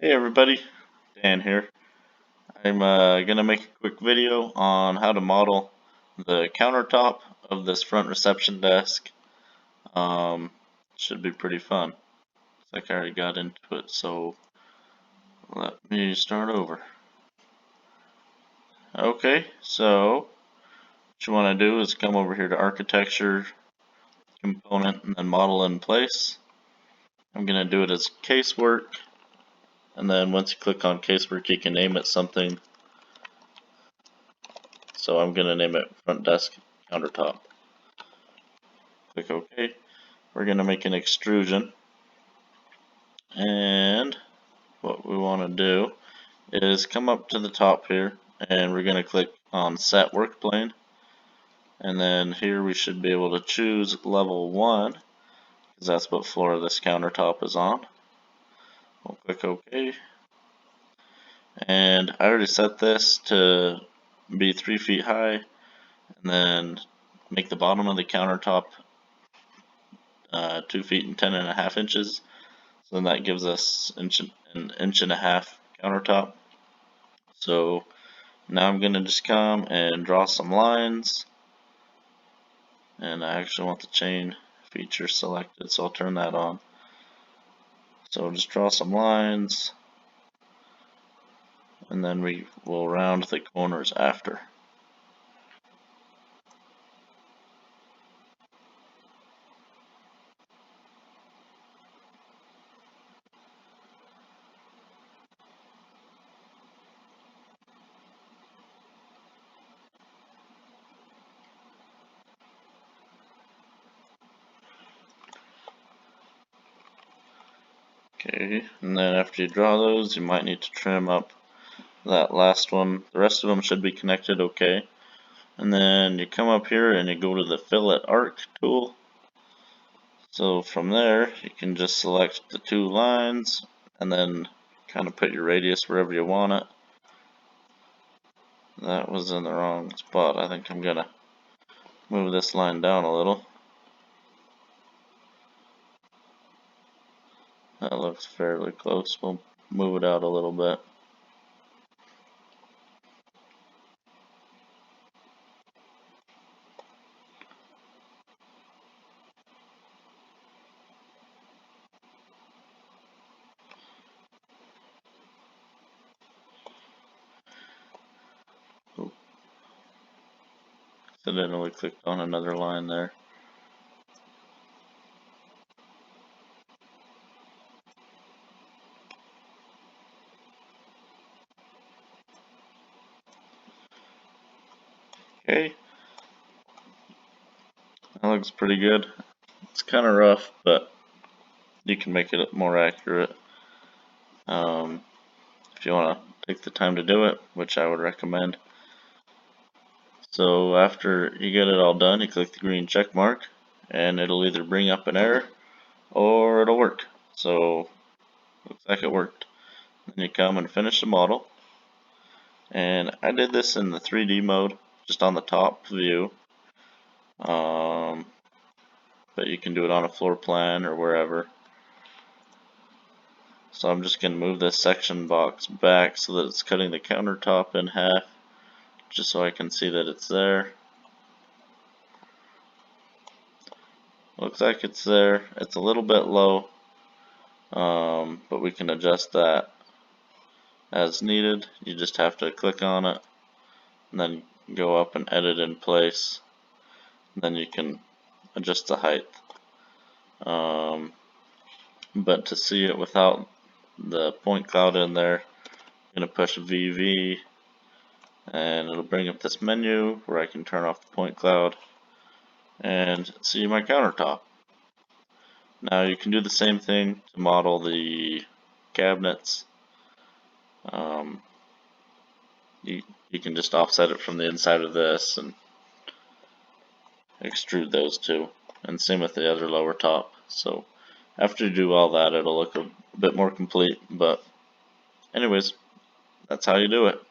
Hey everybody, Dan here. I'm gonna make a quick video on how to model the countertop of this front reception desk. Should be pretty fun. Looks like I already got into it, so let me start over. Okay, so what you want to do is come over here to Architecture, Component, and then Model in Place. I'm gonna do it as Casework, and then once you click on Casework, you can name it something. So I'm going to name it Front Desk Countertop. Click OK. We're going to make an extrusion. And what we want to do is come up to the top here and we're going to click on Set Work Plane. And then here we should be able to choose level 1 because that's what floor this countertop is on. We'll click OK. And I already set this to be 3 feet high, and then make the bottom of the countertop 2 feet and 10.5 inches. So then that gives us an 1.5 inch countertop. So now I'm going to just come and draw some lines. And I actually want the chain feature selected, so I'll turn that on. So just draw some lines, and then we will round the corners after. Okay, and then after you draw those, you might need to trim up that last one. The rest of them should be connected okay. And then you come up here and you go to the Fillet Arc tool. So from there, you can just select the 2 lines and then kind of put your radius wherever you want it. That was in the wrong spot. I think I'm gonna move this line down a little. That looks fairly close. We'll move it out a little bit. Accidentally clicked on another line there. Okay, that looks pretty good. It's kind of rough, but you can make it more accurate if you want to take the time to do it, which I would recommend. So after you get it all done, you click the green check mark, and it'll either bring up an error or it'll work. So looks like it worked. Then you come and finish the model. And I did this in the 3D mode, just on the top view. But you can do it on a floor plan or wherever. So I'm just going to move this section box back so that it's cutting the countertop in half, just so I can see that it's there. Looks like it's there. It's a little bit low, but we can adjust that as needed. You just have to click on it and then go up and edit in place. And then you can adjust the height. But to see it without the point cloud in there, I'm going to push VV and it'll bring up this menu where I can turn off the point cloud and see my countertop. Now you can do the same thing to model the cabinets. You can just offset it from the inside of this and extrude those two, and same with the other lower top. So after you do all that, it'll look a bit more complete, but anyways, that's how you do it.